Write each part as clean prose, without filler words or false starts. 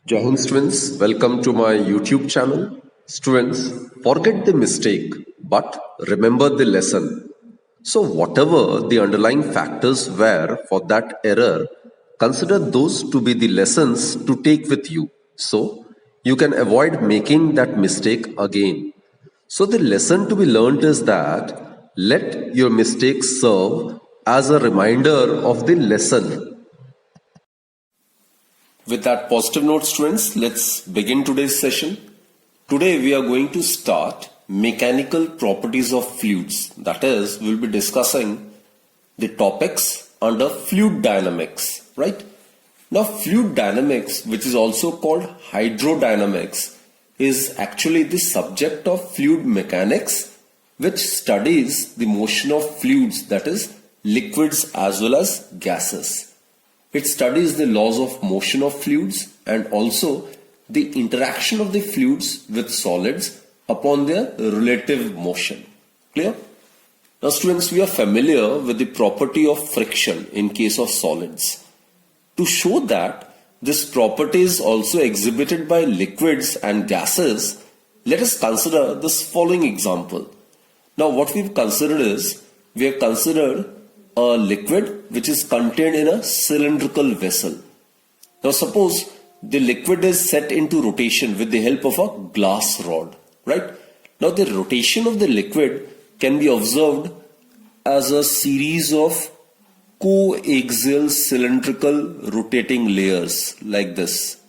Jai Hind students, welcome to my YouTube channel. Students, forget the mistake, but remember the lesson. So, whatever the underlying factors were for that error, consider those to be the lessons to take with you. So, you can avoid making that mistake again. So, the lesson to be learned is that let your mistakes serve as a reminder of the lesson. With that positive note, students, let's begin today's session. Today we are going to start mechanical properties of fluids. That is, we'll be discussing the topics under fluid dynamics, right? Now, fluid dynamics, which is also called hydrodynamics, is actually the subject of fluid mechanics, which studies the motion of fluids, that is, liquids as well as gases. It studies the laws of motion of fluids and also the interaction of the fluids with solids upon their relative motion. Clear? Now students, we are familiar with the property of friction in case of solids. To show that this property is also exhibited by liquids and gases, let us consider this following example. Now what we've considered is, we have considered a liquid which is contained in a cylindrical vessel. Now suppose the liquid is set into rotation with the help of a glass rod, right? Now the rotation of the liquid can be observed as a series of coaxial cylindrical rotating layers like this.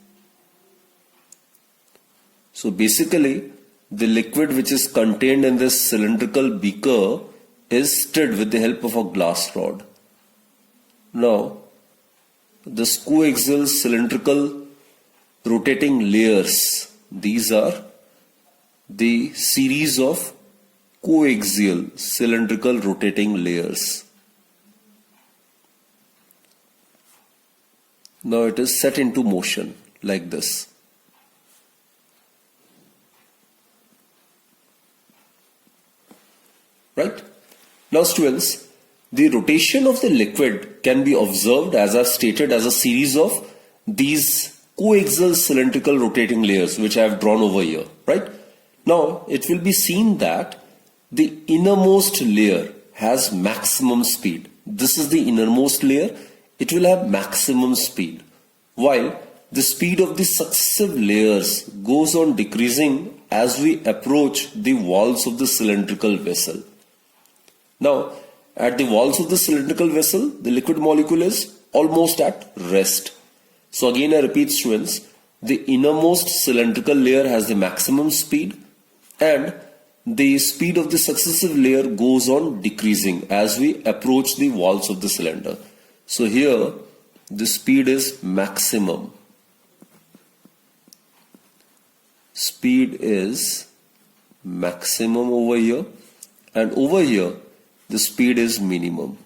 So basically the liquid which is contained in this cylindrical beaker is stirred with the help of a glass rod. Now, this coaxial cylindrical rotating layers, these are the series of coaxial cylindrical rotating layers. Now it is set into motion like this. Right? Now students, the rotation of the liquid can be observed, as I've stated, as a series of these coaxial cylindrical rotating layers which I have drawn over here, right? Now it will be seen that the innermost layer has maximum speed. This is the innermost layer. It will have maximum speed, while the speed of the successive layers goes on decreasing as we approach the walls of the cylindrical vessel. Now, at the walls of the cylindrical vessel, the liquid molecule is almost at rest. So again I repeat students, the innermost cylindrical layer has the maximum speed and the speed of the successive layer goes on decreasing as we approach the walls of the cylinder. So here the speed is maximum. Speed is maximum over here, and over here the speed is minimum.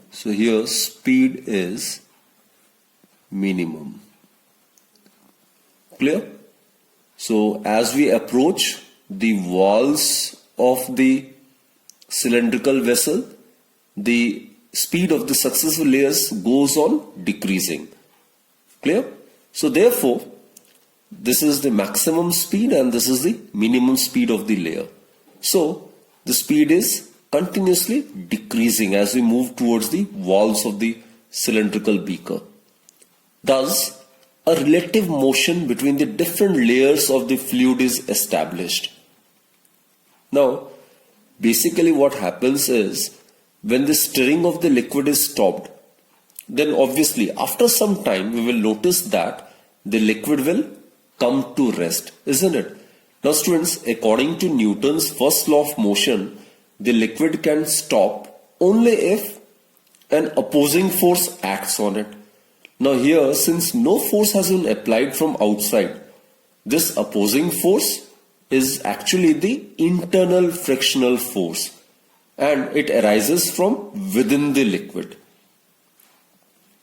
So here speed is minimum. Clear? So as we approach the walls of the cylindrical vessel, the speed of the successive layers goes on decreasing. Clear? So therefore, this is the maximum speed and this is the minimum speed of the layer. So the speed is continuously decreasing as we move towards the walls of the cylindrical beaker. Thus, a relative motion between the different layers of the fluid is established. Now, basically what happens is, when the stirring of the liquid is stopped, then obviously after some time we will notice that the liquid will come to rest, isn't it? Now students, according to Newton's first law of motion, the liquid can stop only if an opposing force acts on it. Now here, since no force has been applied from outside, this opposing force is actually the internal frictional force and it arises from within the liquid.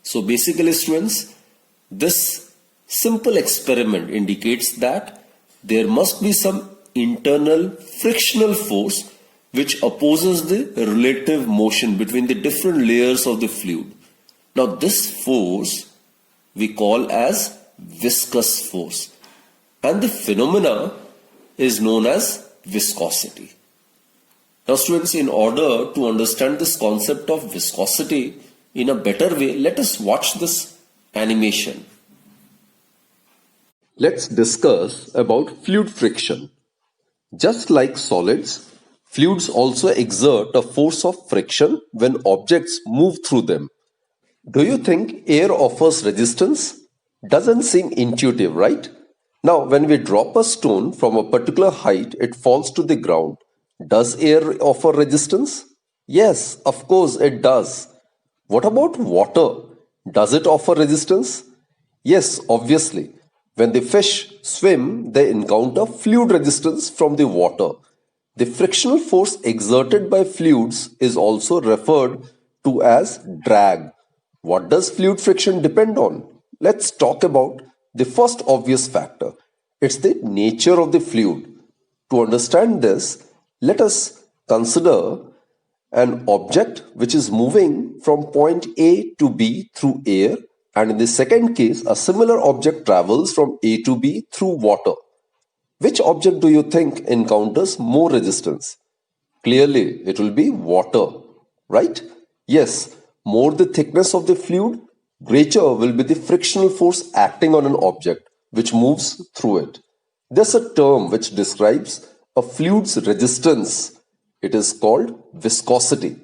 So basically students, this simple experiment indicates that there must be some internal frictional force which opposes the relative motion between the different layers of the fluid. Now this force we call as viscous force, and the phenomena is known as viscosity. Now students, in order to understand this concept of viscosity in a better way, let us watch this animation. Let's discuss about fluid friction. Just like solids, fluids also exert a force of friction when objects move through them. Do you think air offers resistance? Doesn't seem intuitive, right? Now, when we drop a stone from a particular height, it falls to the ground. Does air offer resistance? Yes, of course it does. What about water? Does it offer resistance? Yes, obviously. When the fish swim, they encounter fluid resistance from the water. The frictional force exerted by fluids is also referred to as drag. What does fluid friction depend on? Let's talk about the first obvious factor. It's the nature of the fluid. To understand this, let us consider an object which is moving from point A to B through air, and in the second case, a similar object travels from A to B through water. Which object do you think encounters more resistance? Clearly, it will be water, right? Yes, more the thickness of the fluid, greater will be the frictional force acting on an object which moves through it. There's a term which describes a fluid's resistance. It is called viscosity.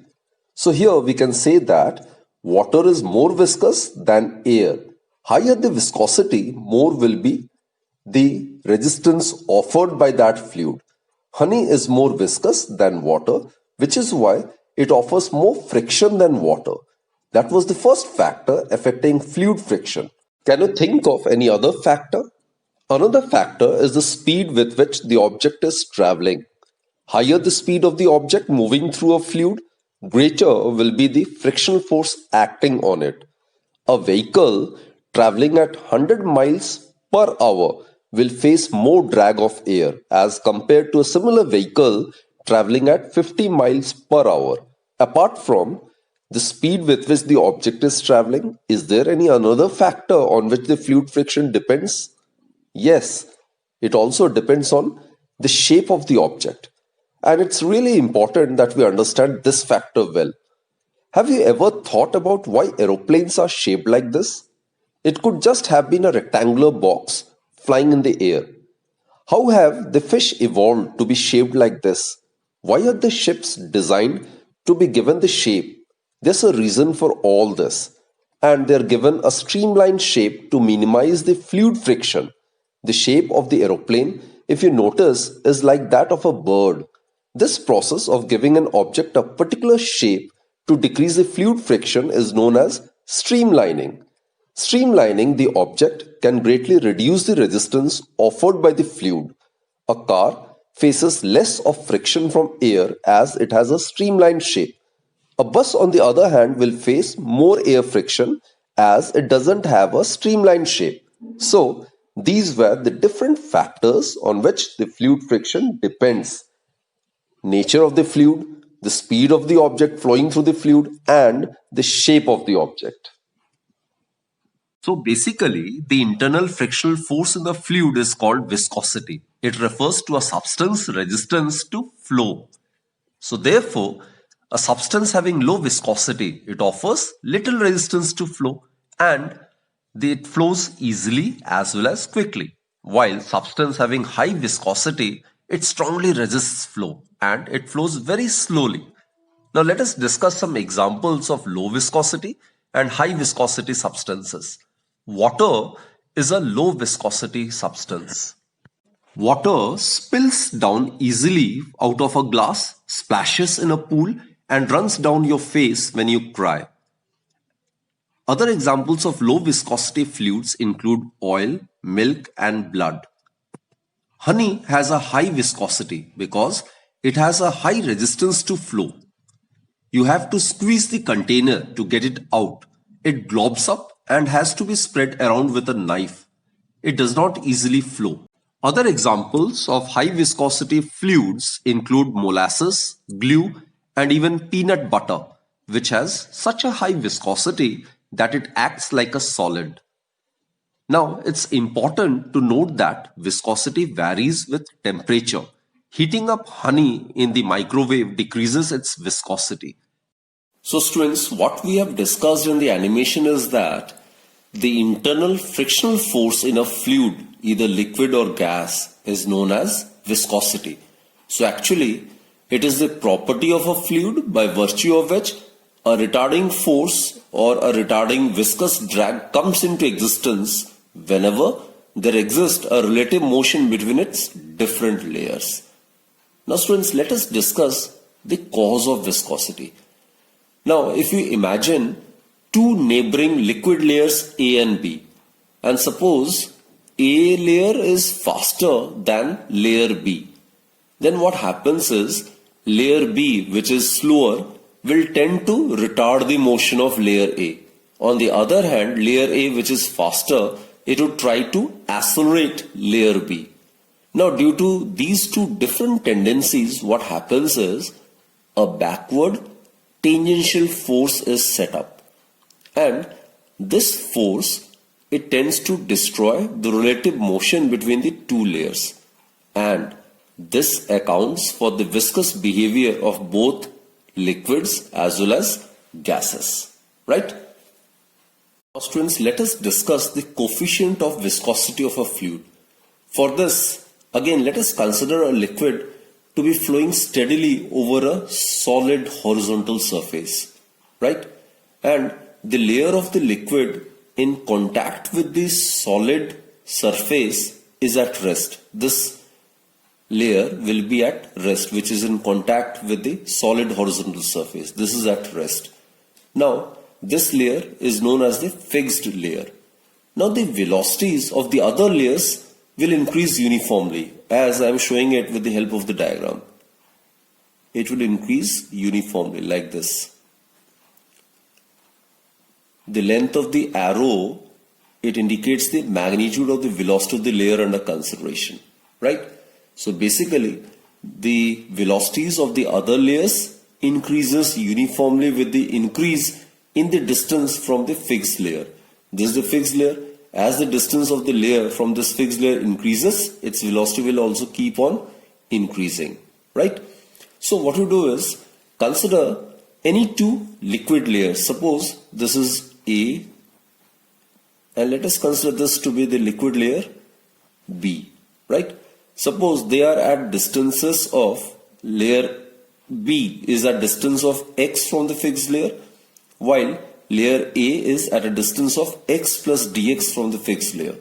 So here we can say that water is more viscous than air. Higher the viscosity, more will be the resistance offered by that fluid. Honey is more viscous than water, which is why it offers more friction than water. That was the first factor affecting fluid friction. Can you think of any other factor? Another factor is the speed with which the object is traveling. Higher the speed of the object moving through a fluid, greater will be the frictional force acting on it. A vehicle traveling at 100 miles per hour will face more drag of air as compared to a similar vehicle traveling at 50 miles per hour. Apart from the speed with which the object is traveling, is there any another factor on which the fluid friction depends? Yes, it also depends on the shape of the object. And it's really important that we understand this factor well. Have you ever thought about why aeroplanes are shaped like this? It could just have been a rectangular box flying in the air. How have the fish evolved to be shaped like this? Why are the ships designed to be given the shape? There's a reason for all this, and they're given a streamlined shape to minimize the fluid friction. The shape of the aeroplane, if you notice, is like that of a bird. This process of giving an object a particular shape to decrease the fluid friction is known as streamlining. Streamlining the object can greatly reduce the resistance offered by the fluid. A car faces less of friction from air as it has a streamlined shape. A bus, on the other hand, will face more air friction as it doesn't have a streamlined shape. So, these were the different factors on which the fluid friction depends. Nature of the fluid, the speed of the object flowing through the fluid, and the shape of the object. So basically, the internal frictional force in the fluid is called viscosity. It refers to a substance resistance to flow. So therefore, a substance having low viscosity, it offers little resistance to flow and it flows easily as well as quickly. While substance having high viscosity, it strongly resists flow and it flows very slowly. Now let us discuss some examples of low viscosity and high viscosity substances. Water is a low viscosity substance. Water spills down easily out of a glass, splashes in a pool, and runs down your face when you cry. Other examples of low viscosity fluids include oil, milk, and blood. Honey has a high viscosity because it has a high resistance to flow. You have to squeeze the container to get it out. It globs up and has to be spread around with a knife. It does not easily flow. Other examples of high viscosity fluids include molasses, glue, and even peanut butter, which has such a high viscosity that it acts like a solid. Now, it's important to note that viscosity varies with temperature. Heating up honey in the microwave decreases its viscosity. So students, what we have discussed in the animation is that the internal frictional force in a fluid, either liquid or gas, is known as viscosity. So actually, it is the property of a fluid by virtue of which a retarding force or a retarding viscous drag comes into existence whenever there exists a relative motion between its different layers. Now students, let us discuss the cause of viscosity. Now if you imagine two neighboring liquid layers A and B, and suppose A layer is faster than layer B, then what happens is layer B, which is slower, will tend to retard the motion of layer A. On the other hand, layer A, which is faster, it would try to accelerate layer B. Now due to these two different tendencies, what happens is a backward tangential force is set up. And this force, it tends to destroy the relative motion between the two layers. And this accounts for the viscous behavior of both liquids as well as gases. Right? Now students, let us discuss the coefficient of viscosity of a fluid. For this, again, let us consider a liquid to be flowing steadily over a solid horizontal surface. Right? And the layer of the liquid in contact with the solid surface is at rest. This layer will be at rest, which is in contact with the solid horizontal surface. This is at rest. Now, this layer is known as the fixed layer. Now, the velocities of the other layers will increase uniformly, as I am showing it with the help of the diagram. It will increase uniformly like this. The length of the arrow, it indicates the magnitude of the velocity of the layer under consideration, right? So basically, the velocities of the other layers increases uniformly with the increase in the distance from the fixed layer. This is the fixed layer. As the distance of the layer from this fixed layer increases, its velocity will also keep on increasing, right? So what we do is consider any two liquid layers. Suppose this is A, and let us consider this to be the liquid layer B, right? Suppose they are at distances of layer B is at distance of x from the fixed layer, while layer A is at a distance of x plus dx from the fixed layer.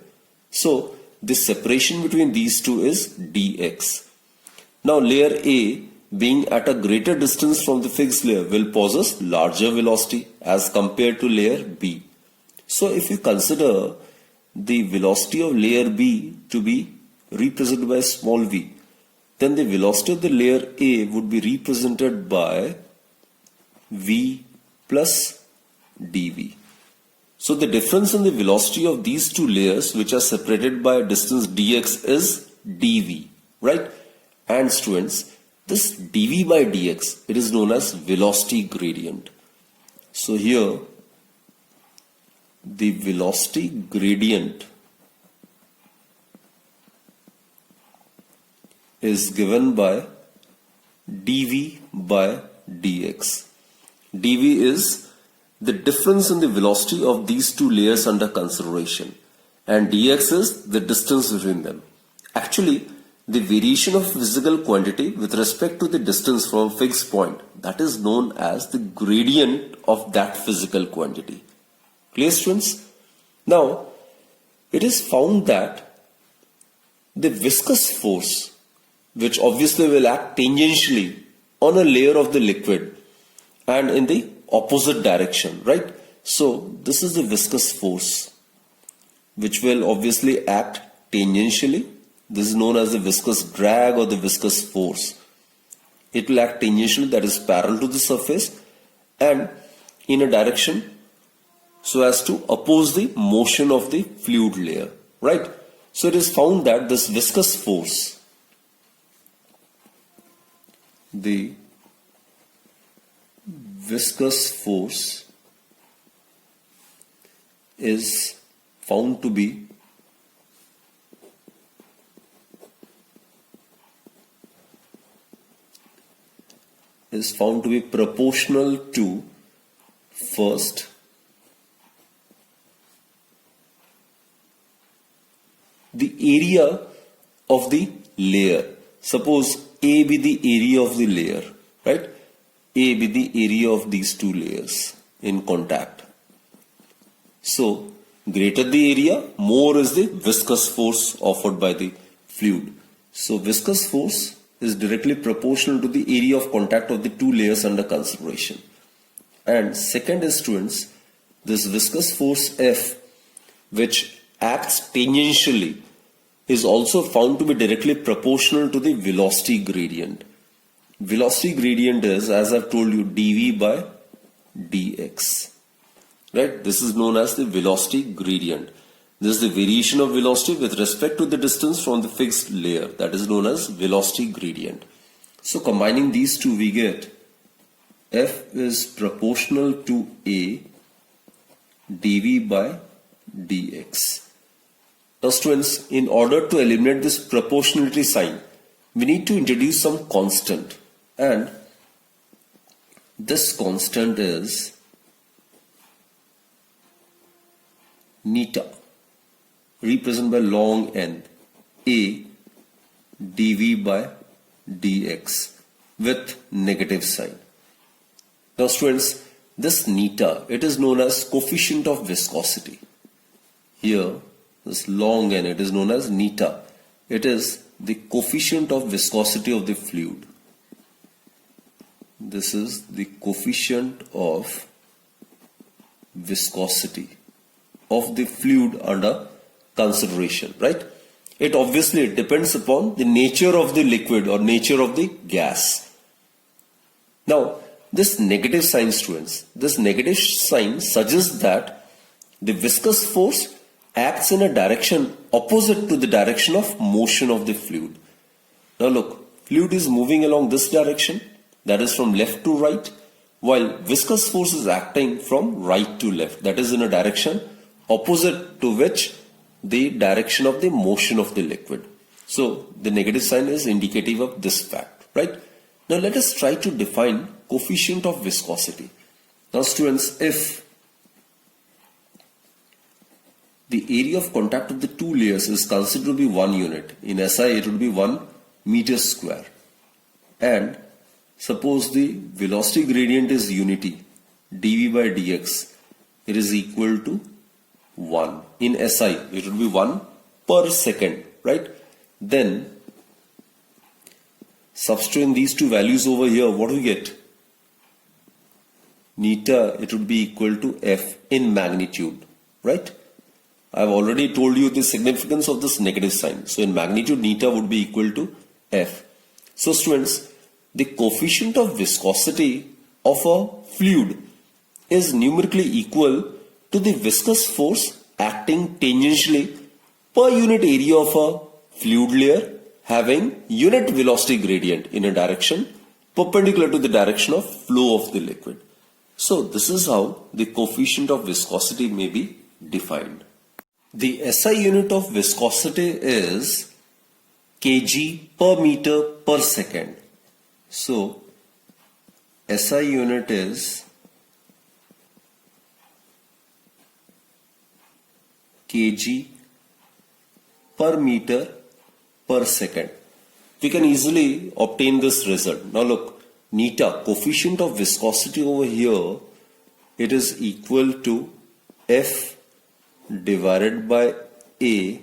So this separation between these two is dx. Now layer A being at a greater distance from the fixed layer will possess larger velocity as compared to layer B. So if you consider the velocity of layer B to be represented by small v, then the velocity of the layer A would be represented by v plus dv. So the difference in the velocity of these two layers, which are separated by a distance dx, is dv, right? And students, this dv by dx, it is known as velocity gradient. So here the velocity gradient is given by dv by dx. dv is the difference in the velocity of these two layers under consideration, and dx is the distance between them. Actually, the variation of physical quantity with respect to the distance from a fixed point, that is known as the gradient of that physical quantity. Clear, students? Now, it is found that the viscous force, which obviously will act tangentially on a layer of the liquid and in the opposite direction, right? So this is the viscous force which will obviously act tangentially. This is known as the viscous drag or the viscous force. It will act tangentially, that is parallel to the surface, and in a direction so as to oppose the motion of the fluid layer, right? So it is found that this viscous force, the viscous force is found to be proportional to, first, the area of the layer. Suppose A be the area of the layer, right? A be the area of these two layers in contact. So, greater the area, more is the viscous force offered by the fluid. So, viscous force is directly proportional to the area of contact of the two layers under consideration. And second is, students, this viscous force F, which acts tangentially, is also found to be directly proportional to the velocity gradient. Velocity gradient is, as I've told you, dV by dx. Right? This is known as the velocity gradient. This is the variation of velocity with respect to the distance from the fixed layer. That is known as velocity gradient. So combining these two, we get F is proportional to A dV by dx. Now students, in order to eliminate this proportionality sign, we need to introduce some constant. And this constant is neta, represented by long n, A dV by dx with negative sign. Now students, this neta, it is known as coefficient of viscosity. Here, this long n, it is known as neta. It is the coefficient of viscosity of the fluid. This is the coefficient of viscosity of the fluid under consideration, right? It obviously depends upon the nature of the liquid or nature of the gas. Now, this negative sign, students, this negative sign suggests that the viscous force acts in a direction opposite to the direction of motion of the fluid. Now look, fluid is moving along this direction, that is from left to right, while viscous force is acting from right to left, that is in a direction opposite to which the direction of the motion of the liquid. So the negative sign is indicative of this fact, right? Now let us try to define coefficient of viscosity. Now students, if the area of contact of the two layers is considered to be 1 unit, in SI it would be 1 meter square, and suppose the velocity gradient is unity, dV by dx, it is equal to 1. In SI it would be 1 per second, right? Then substituting these two values over here, what do we get? Neta, it would be equal to F in magnitude, right? I've already told you the significance of this negative sign. So in magnitude, neta would be equal to F. So students, the coefficient of viscosity of a fluid is numerically equal to the viscous force acting tangentially per unit area of a fluid layer having unit velocity gradient in a direction perpendicular to the direction of flow of the liquid. So this is how the coefficient of viscosity may be defined. The SI unit of viscosity is kg per meter per second. So SI unit is kg per meter per second. We can easily obtain this result. Now look, neta, coefficient of viscosity over here, it is equal to F divided by A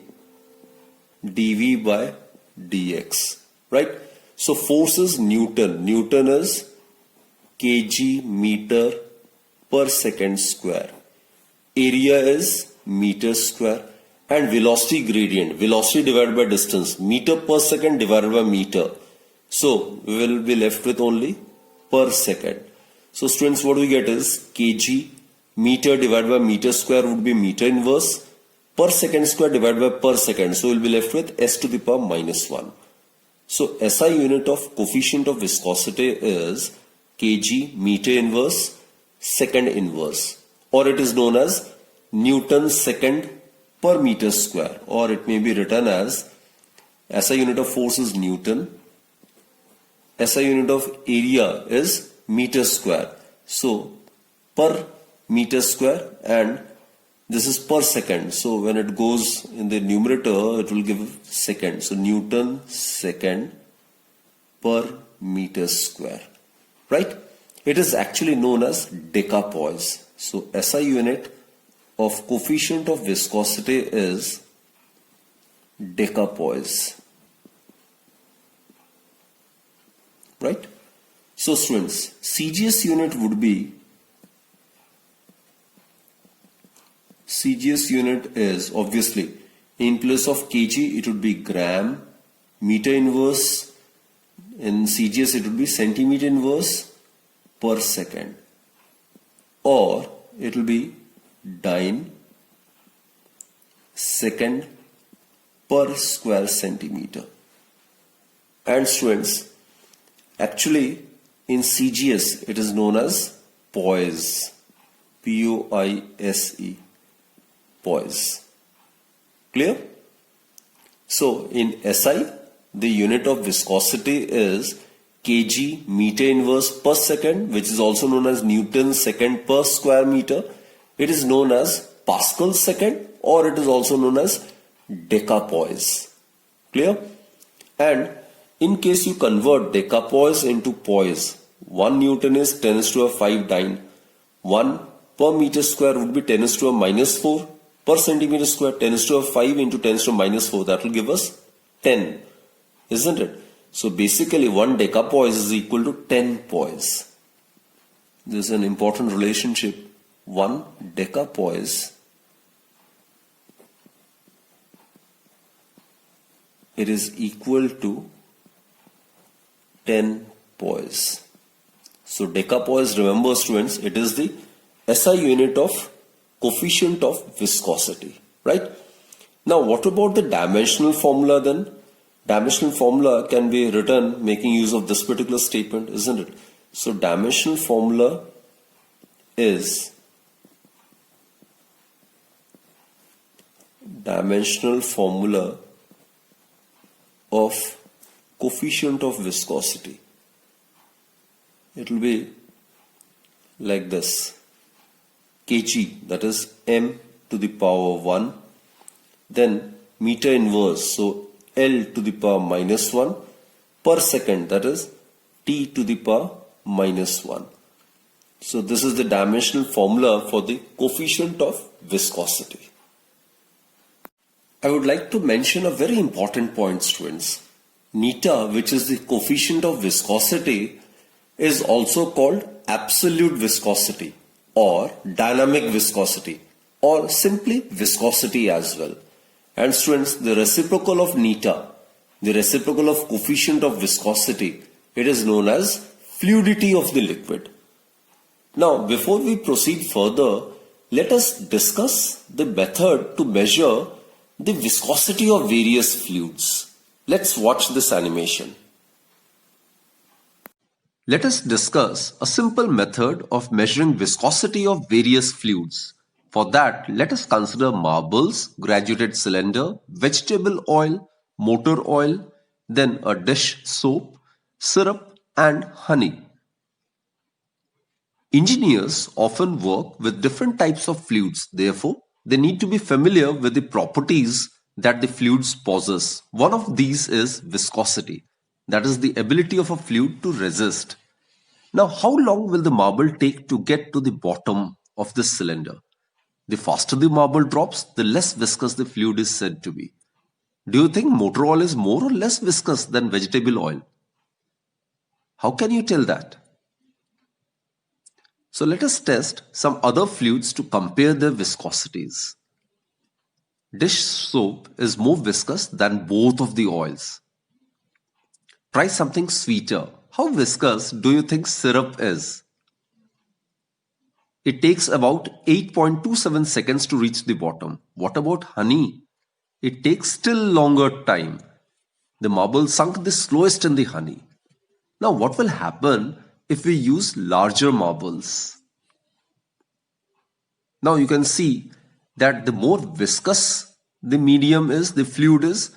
dV by dx, right? So force is Newton. Newton is kg meter per second square. Area is meter square. And velocity gradient, velocity divided by distance, meter per second divided by meter. So we will be left with only per second. So students, what we get is kg meter divided by meter square would be meter inverse, per second square divided by per second. So we'll be left with s to the power minus 1. So SI unit of coefficient of viscosity is kg meter inverse second inverse, or it is known as Newton second per meter square, or it may be written as SI unit of force is Newton, SI unit of area is meter square. So per meter square, and this is per second. So when it goes in the numerator, it will give second. So Newton second per meter square, right? It is actually known as decapoise. So SI unit of coefficient of viscosity is decapoise, right? So students, CGS unit would be, CGS unit is obviously in place of kg it would be gram, meter inverse, in CGS it would be centimeter inverse per second, or it will be dyne second per square centimeter. And students, actually in CGS it is known as poise, P-O-I-S-E, poise. Clear? So in SI, the unit of viscosity is kg meter inverse per second, which is also known as Newton second per square meter. It is known as Pascal second, or it is also known as decapoise. Clear? And in case you convert decapoise into poise, 1 Newton is 10 raised to a 5 dyne. 1 per meter square would be 10 raised to a minus 4. Per centimeter square, 10 raised to a 5 into 10 raised to a minus 4. That will give us 10. Isn't it? So basically 1 decapoise is equal to 10 poise. This is an important relationship. 1 decapoise, it is equal to 10 poise. So decapoise, remember students, it is the SI unit of coefficient of viscosity, right? Now what about the dimensional formula then? Dimensional formula can be written making use of this particular statement, isn't it? So dimensional formula is dimensional formula of coefficient of viscosity. It will be like this: kg, that is m to the power 1, then meter inverse, so L to the power minus 1 per second, that is T to the power minus 1. So this is the dimensional formula for the coefficient of viscosity. I would like to mention a very important point, students. Neta, which is the coefficient of viscosity, is also called absolute viscosity or dynamic viscosity, or simply viscosity as well. And students, the reciprocal of neta, the reciprocal of coefficient of viscosity, it is known as fluidity of the liquid. Now, before we proceed further, let us discuss the method to measure the viscosity of various fluids. Let's watch this animation. Let us discuss a simple method of measuring viscosity of various fluids. For that, let us consider marbles, graduated cylinder, vegetable oil, motor oil, then a dish soap, syrup, and honey. Engineers often work with different types of fluids. Therefore, they need to be familiar with the properties that the fluids possess. One of these is viscosity. That is the ability of a fluid to resist. Now, how long will the marble take to get to the bottom of this cylinder? The faster the marble drops, the less viscous the fluid is said to be. Do you think motor oil is more or less viscous than vegetable oil? How can you tell that? So let us test some other fluids to compare their viscosities. Dish soap is more viscous than both of the oils. Try something sweeter. How viscous do you think syrup is? it takes about 8.27 seconds to reach the bottom. What about honey? It takes still longer time. The marble sunk the slowest in the honey. Now, what will happen if we use larger marbles? Now, you can see that the more viscous the medium is, the fluid is,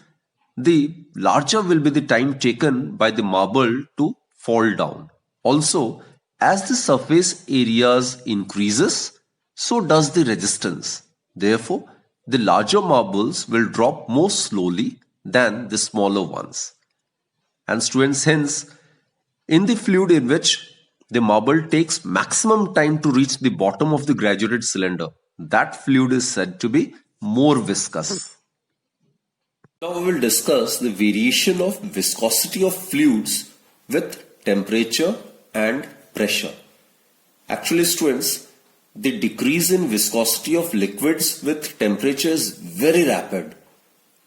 the larger will be the time taken by the marble to fall down. Also, as the surface areas increases, so does the resistance. Therefore, the larger marbles will drop more slowly than the smaller ones. And students, hence, in the fluid in which the marble takes maximum time to reach the bottom of the graduated cylinder, that fluid is said to be more viscous. Now we will discuss the variation of viscosity of fluids with temperature and pressure. Actually, students, the decrease in viscosity of liquids with temperature is very rapid.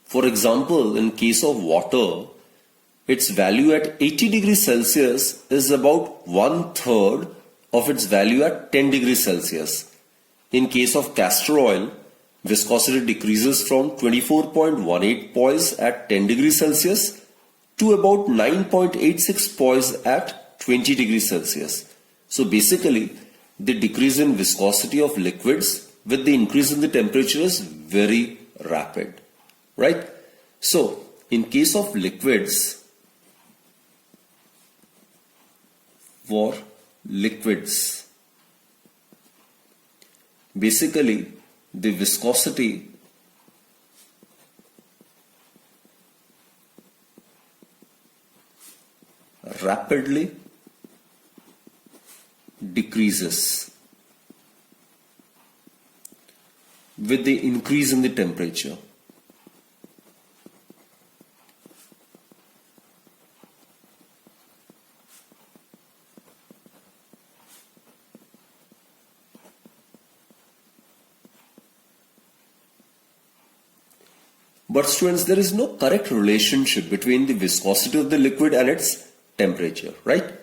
For example, in case of water, its value at 80 degrees Celsius is about 1/3 of its value at 10 degrees Celsius. In case of castor oil, viscosity decreases from 24.18 poise at 10 degrees Celsius to about 9.86 poise at 20 degrees Celsius. So basically, the decrease in viscosity of liquids with the increase in the temperature is very rapid, right? So, in case of liquids, basically the viscosity rapidly decreases with the increase in the temperature. But students, there is no correct relationship between the viscosity of the liquid and its temperature, right?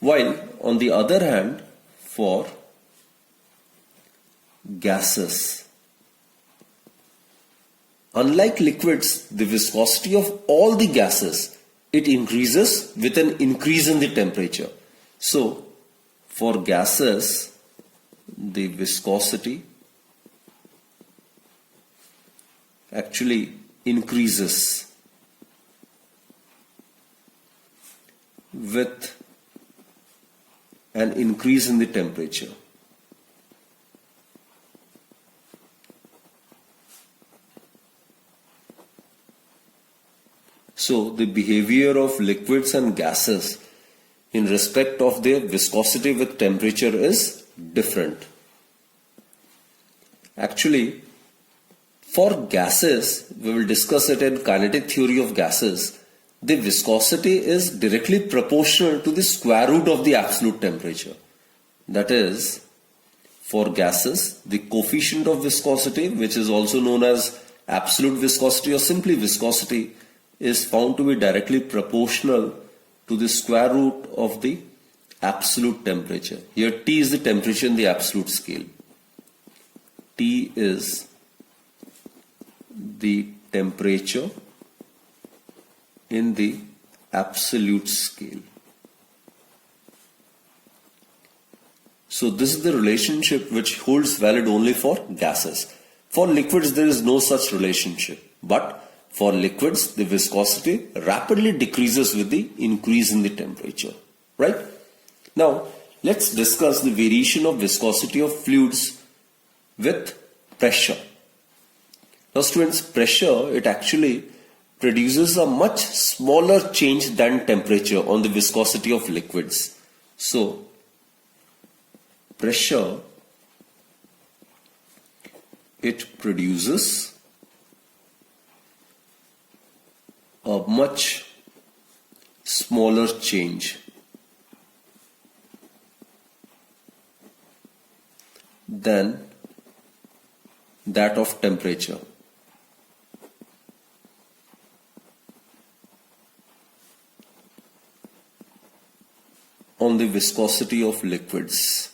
While on the other hand, for gases, unlike liquids, the viscosity of all the gases, it increases with an increase in the temperature. So, for gases, the viscosity actually increases with an increase in the temperature. So the behavior of liquids and gases in respect of their viscosity with temperature is different. Actually, for gases, we will discuss it in kinetic theory of gases, the viscosity is directly proportional to the square root of the absolute temperature. That is, for gases, the coefficient of viscosity, which is also known as absolute viscosity or simply viscosity, is found to be directly proportional to the square root of the absolute temperature. Here T is the temperature in the absolute scale. T is the temperature in the absolute scale. So this is the relationship which holds valid only for gases. For liquids there is no such relationship, but for liquids the viscosity rapidly decreases with the increase in the temperature, right? Now let's discuss the variation of viscosity of fluids with pressure. Now students, pressure, it actually produces a much smaller change than temperature on the viscosity of liquids. So pressure, it produces a much smaller change than that of temperature. On the viscosity of liquids.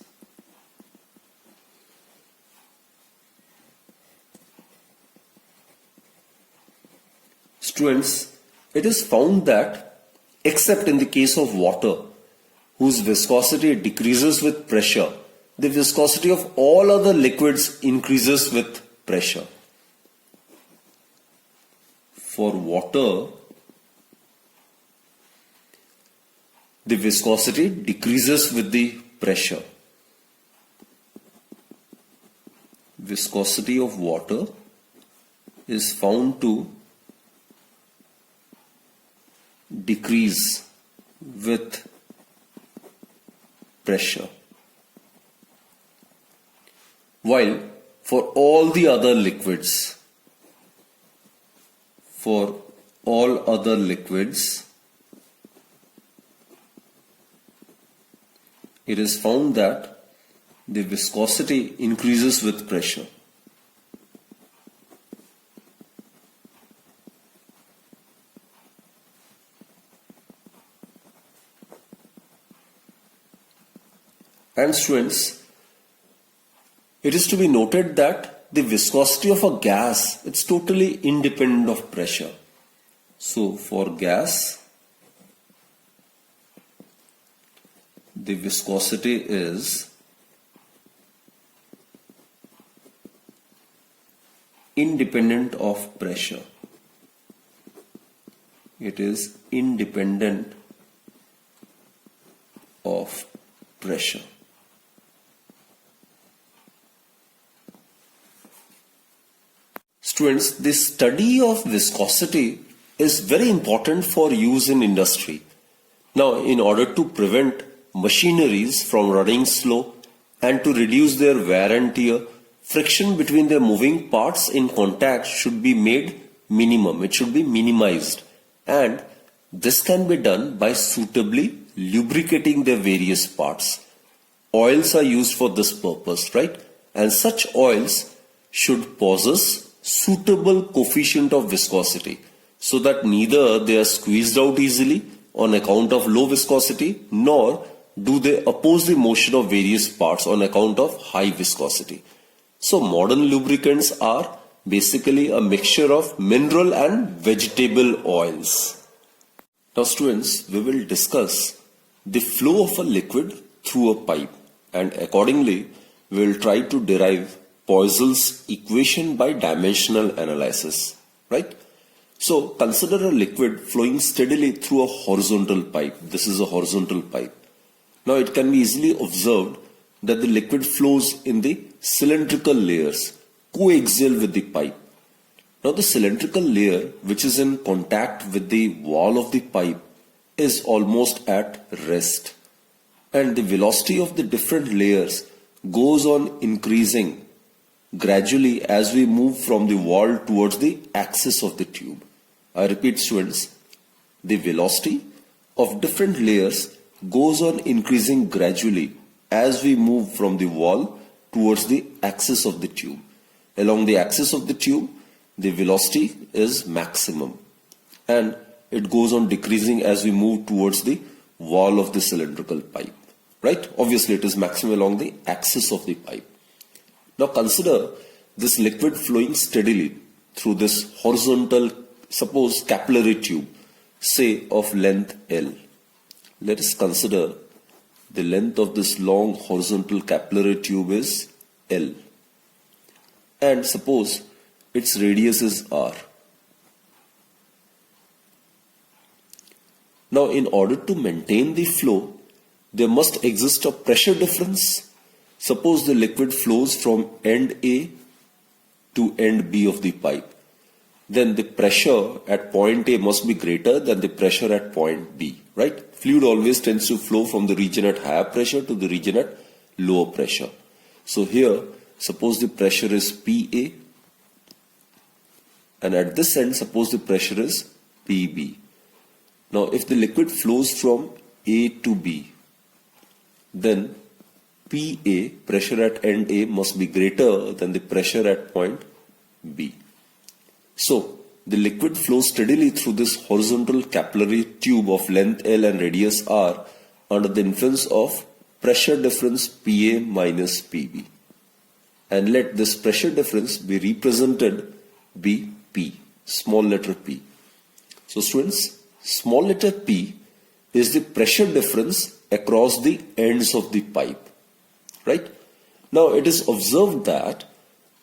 Students, it is found that except in the case of water, whose viscosity decreases with pressure, the viscosity of all other liquids increases with pressure. For water, the viscosity decreases with the pressure. Viscosity of water is found to decrease with pressure. While for all the other liquids, it is found that the viscosity increases with pressure. And students, it is to be noted that the viscosity of a gas, it's totally independent of pressure. So for gas, the viscosity is independent of pressure. It is independent of pressure. Students, the study of viscosity is very important for use in industry. Now, in order to prevent machineries from running slow and to reduce their wear and tear, friction between their moving parts in contact should be made minimum. It should be minimized. And this can be done by suitably lubricating their various parts. Oils are used for this purpose, right? And such oils should possess suitable coefficient of viscosity so that neither they are squeezed out easily on account of low viscosity, nor do they oppose the motion of various parts on account of high viscosity. So modern lubricants are basically a mixture of mineral and vegetable oils. Now students, we will discuss the flow of a liquid through a pipe, and accordingly we will try to derive Poiseuille's equation by dimensional analysis, right? So consider a liquid flowing steadily through a horizontal pipe. This is a horizontal pipe. Now it can be easily observed that the liquid flows in the cylindrical layers coaxial with the pipe. Now the cylindrical layer, which is in contact with the wall of the pipe, is almost at rest, and the velocity of the different layers goes on increasing gradually as we move from the wall towards the axis of the tube. I repeat students, the velocity of different layers goes on increasing gradually as we move from the wall towards the axis of the tube. Along the axis of the tube, the velocity is maximum and it goes on decreasing as we move towards the wall of the cylindrical pipe, right? Obviously it is maximum along the axis of the pipe. Now consider this liquid flowing steadily through this horizontal, suppose capillary tube, say of length L. Let us consider the length of this long horizontal capillary tube is L, and suppose its radius is R. Now in order to maintain the flow, there must exist a pressure difference. Suppose the liquid flows from end A to end B of the pipe. Then the pressure at point A must be greater than the pressure at point B, right? Fluid always tends to flow from the region at higher pressure to the region at lower pressure. So here, suppose the pressure is PA, and at this end, suppose the pressure is PB. Now, if the liquid flows from A to B, then PA, pressure at end A, must be greater than the pressure at point B. So, the liquid flows steadily through this horizontal capillary tube of length L and radius R under the influence of pressure difference PA minus PB. And let this pressure difference be represented be P, small letter P. So students, small letter p is the pressure difference across the ends of the pipe, right? Now it is observed that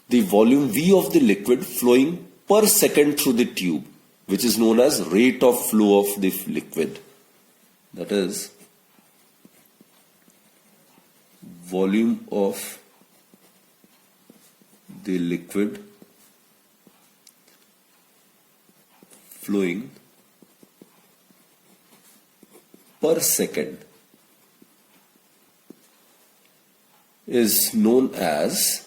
the volume V of the liquid flowing per second through the tube, which is known as rate of flow of the liquid, that is volume of the liquid flowing per second, is known as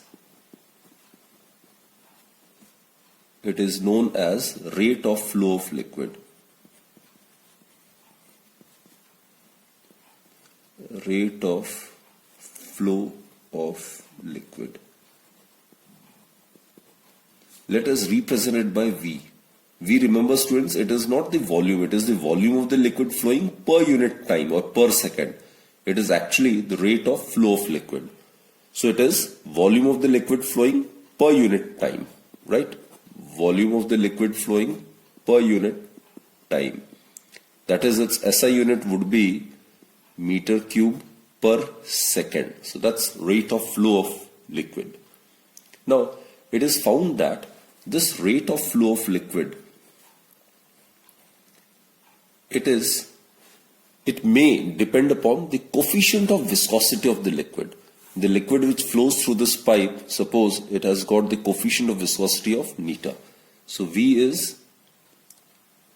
rate of flow of liquid. Rate of flow of liquid. Let us represent it by V. V, remember students, it is not the volume, it is the volume of the liquid flowing per unit time or per second. It is actually the rate of flow of liquid. So it is volume of the liquid flowing per unit time, right? Volume of the liquid flowing per unit time. That is, its SI unit would be meter cube per second. So that's rate of flow of liquid. Now, it is found that this rate of flow of liquid, it may depend upon the coefficient of viscosity of the liquid. The liquid which flows through this pipe, suppose it has got the coefficient of viscosity of neta. So V is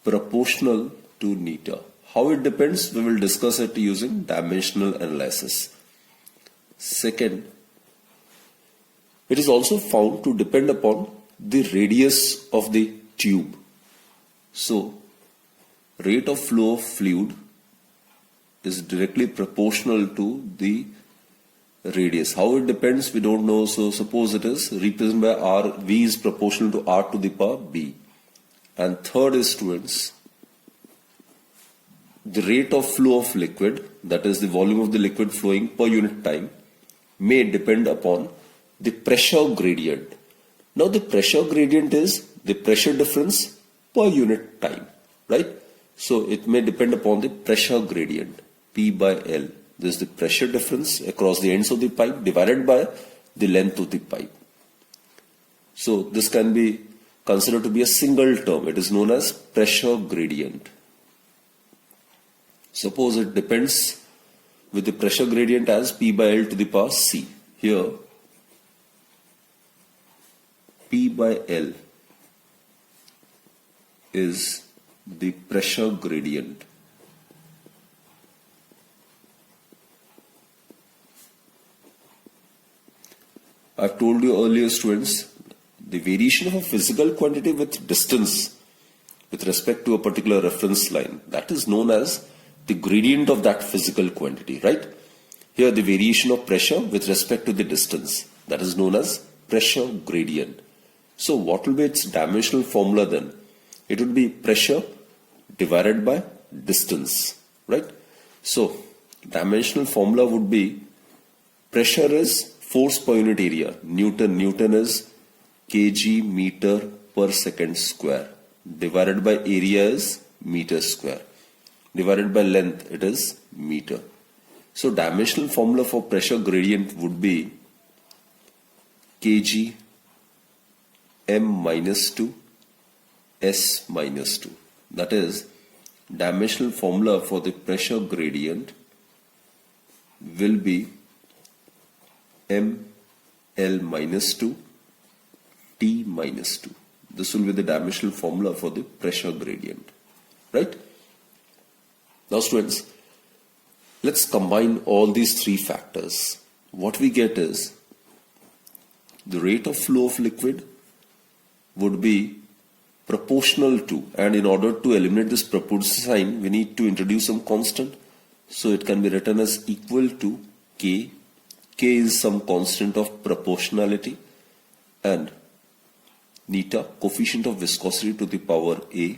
proportional to neta. How it depends, we will discuss it using dimensional analysis. Second, it is also found to depend upon the radius of the tube. So, rate of flow of fluid is directly proportional to the radius. How it depends, we don't know. So, suppose it is represented by R, V is proportional to R to the power B. And third is, students, the rate of flow of liquid, that is the volume of the liquid flowing per unit time, may depend upon the pressure gradient. Now the pressure gradient is the pressure difference per unit time, right? So it may depend upon the pressure gradient, P by L. This is the pressure difference across the ends of the pipe divided by the length of the pipe. So this can be considered to be a single term. It is known as pressure gradient. Suppose it depends with the pressure gradient as P by L to the power C. Here, P by L is the pressure gradient. I've told you earlier, students, the variation of a physical quantity with distance with respect to a particular reference line, that is known as the gradient of that physical quantity, right? Here the variation of pressure with respect to the distance, that is known as pressure gradient. So what will be its dimensional formula then? It would be pressure divided by distance, right? So dimensional formula would be pressure is force per unit area, Newton. Newton is kg meter per second square, divided by area is meter square, divided by length, it is meter. So dimensional formula for pressure gradient would be kg m minus 2 s minus 2. That is, dimensional formula for the pressure gradient will be m L minus 2 T minus 2. This will be the dimensional formula for the pressure gradient, right? Now students, let's combine all these three factors. What we get is the rate of flow of liquid would be proportional to, and in order to eliminate this proportional sign, we need to introduce some constant. So it can be written as equal to K. K is some constant of proportionality, and neta, coefficient of viscosity to the power A,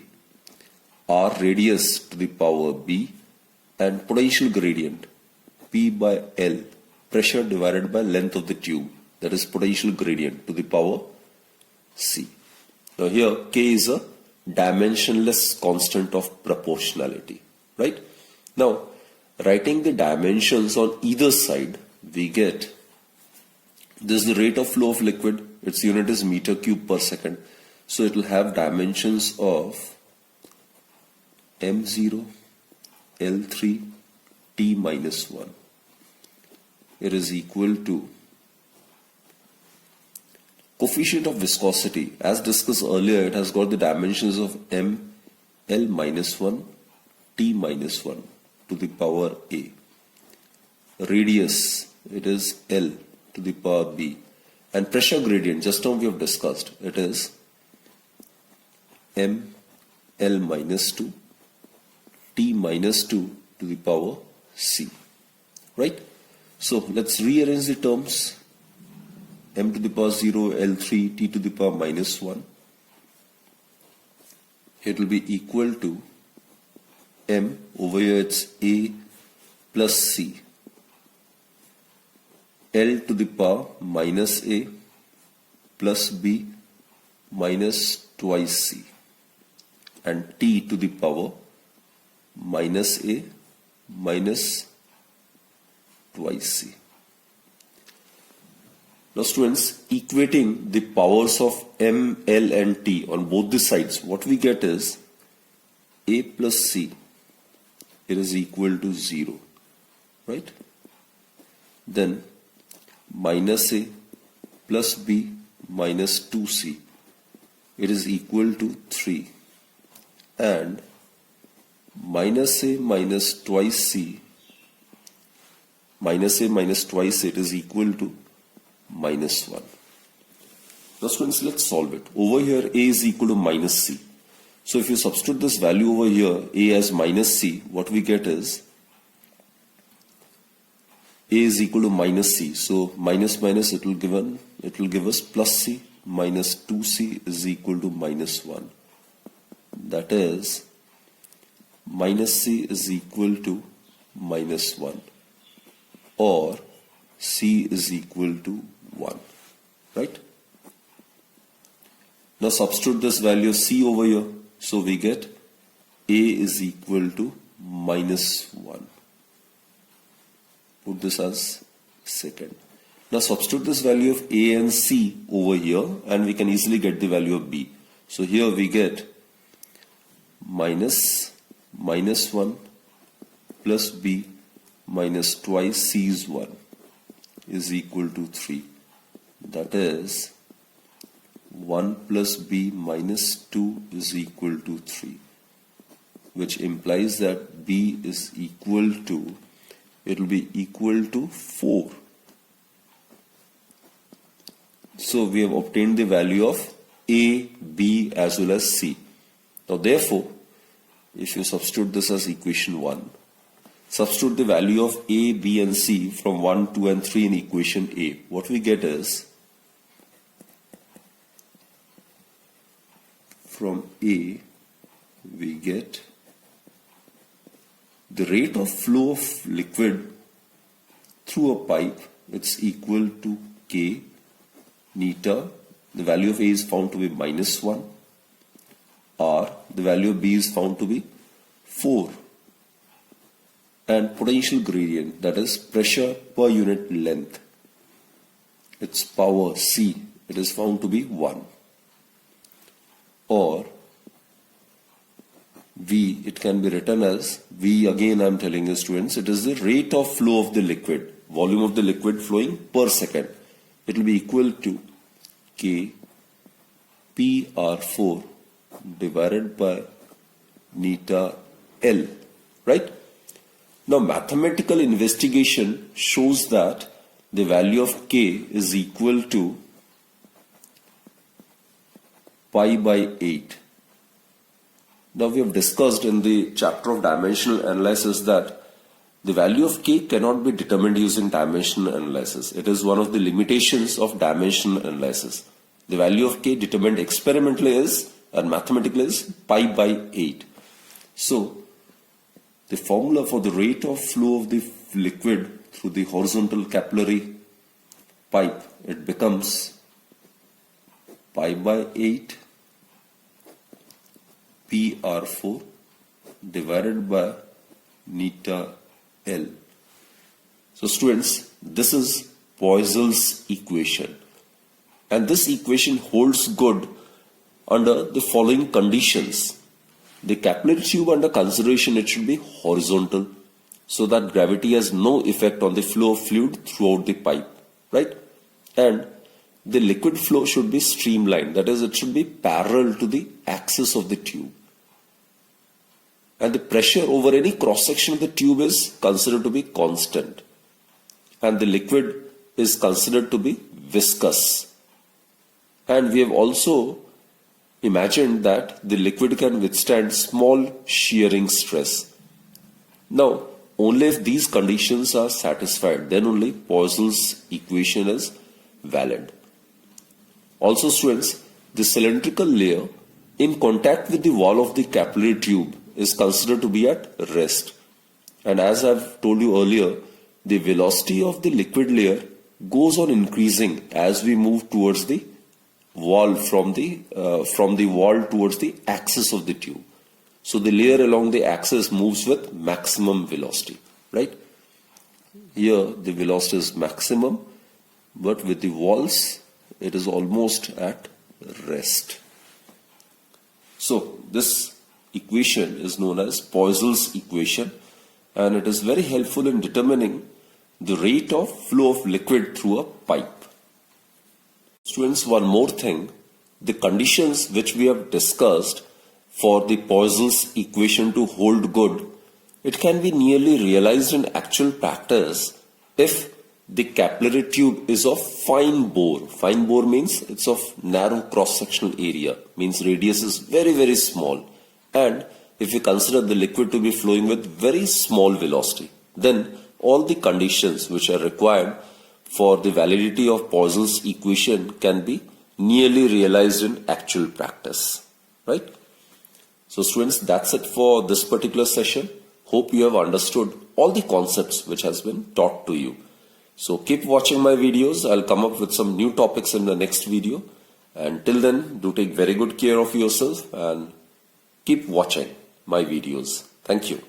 R, radius to the power B, and potential gradient P by L, pressure divided by length of the tube, that is potential gradient to the power C. Now here K is a dimensionless constant of proportionality, right? Now, writing the dimensions on either side, we get this is the rate of flow of liquid. Its unit is meter cube per second. So it will have dimensions of m0, L3, T minus 1. It is equal to coefficient of viscosity. As discussed earlier, it has got the dimensions of m, L minus 1, T minus 1 to the power A. Radius, it is L to the power B. And pressure gradient, just now we have discussed, it is m, L minus 2, T minus 2 to the power C. Right? So let's rearrange the terms. M to the power 0, L3, T to the power minus 1. It will be equal to M, over here it's A plus C. L to the power minus A plus B minus twice C. And T to the power minus A minus twice C. Now students, equating the powers of M, L and T on both the sides, what we get is A plus C, it is equal to 0, right? Then minus A plus B minus 2C, it is equal to 3. And minus A minus twice C, minus A minus twice it is equal to minus 1. Now students, let's solve it. Over here A is equal to minus C. So if you substitute this value over here, A as minus C, what we get is A is equal to minus C. So minus minus it will give us plus C, minus 2C is equal to minus 1. That is minus C is equal to minus 1, or C is equal to 1, right? Now substitute this value of C over here. So we get A is equal to minus 1. Put this as second. Now substitute this value of A and C over here and we can easily get the value of B. So here we get minus 1 plus B minus twice C is 1 is equal to 3. That is 1 plus B minus 2 is equal to 3, which implies that B is equal to, it will be equal to 4. So we have obtained the value of A, B as well as C. Now therefore, if you substitute this as equation 1, substitute the value of A, B and C from 1, 2 and 3 in equation A. What we get is, from A, we get the rate of flow of liquid through a pipe, it's equal to K neta. The value of A is found to be minus 1. R, the value of B is found to be 4. And potential gradient, that is pressure per unit length, its power C, it is found to be 1. Or V, it can be written as V, again I am telling you students, it is the rate of flow of the liquid, volume of the liquid flowing per second. It will be equal to K PR4 divided by neta L, right? Now mathematical investigation shows that the value of K is equal to pi by 8. Now we have discussed in the chapter of dimensional analysis that the value of K cannot be determined using dimensional analysis. It is one of the limitations of dimensional analysis. The value of K determined experimentally is, and mathematically is, pi by 8. So the formula for the rate of flow of the liquid through the horizontal capillary pipe, it becomes pi by 8 PR4 divided by neta L. So students, this is Poiseuille's equation, and this equation holds good under the following conditions. The capillary tube under consideration, it should be horizontal so that gravity has no effect on the flow of fluid throughout the pipe, right? And the liquid flow should be streamlined, that is, it should be parallel to the axis of the tube. And the pressure over any cross section of the tube is considered to be constant, and the liquid is considered to be viscous. And we have also imagined that the liquid can withstand small shearing stress. Now, only if these conditions are satisfied, then only Poiseuille's equation is valid. Also students, the cylindrical layer in contact with the wall of the capillary tube is considered to be at rest. And as I've told you earlier, the velocity of the liquid layer goes on increasing as we move towards the wall, from the wall towards the axis of the tube. So the layer along the axis moves with maximum velocity, right? Here the velocity is maximum, but with the walls it is almost at rest. So this equation is known as Poiseuille's equation, and it is very helpful in determining the rate of flow of liquid through a pipe. Students, one more thing, the conditions which we have discussed for the Poiseuille's equation to hold good, it can be nearly realized in actual practice if the capillary tube is of fine bore. Fine bore means it's of narrow cross-sectional area, means radius is very, very small. And if you consider the liquid to be flowing with very small velocity, then all the conditions which are required for the validity of Poiseuille's equation can be nearly realized in actual practice, right? So students, that's it for this particular session. Hope you have understood all the concepts which has been taught to you. So keep watching my videos. I'll come up with some new topics in the next video. And till then, do take very good care of yourself and keep watching my videos. Thank you.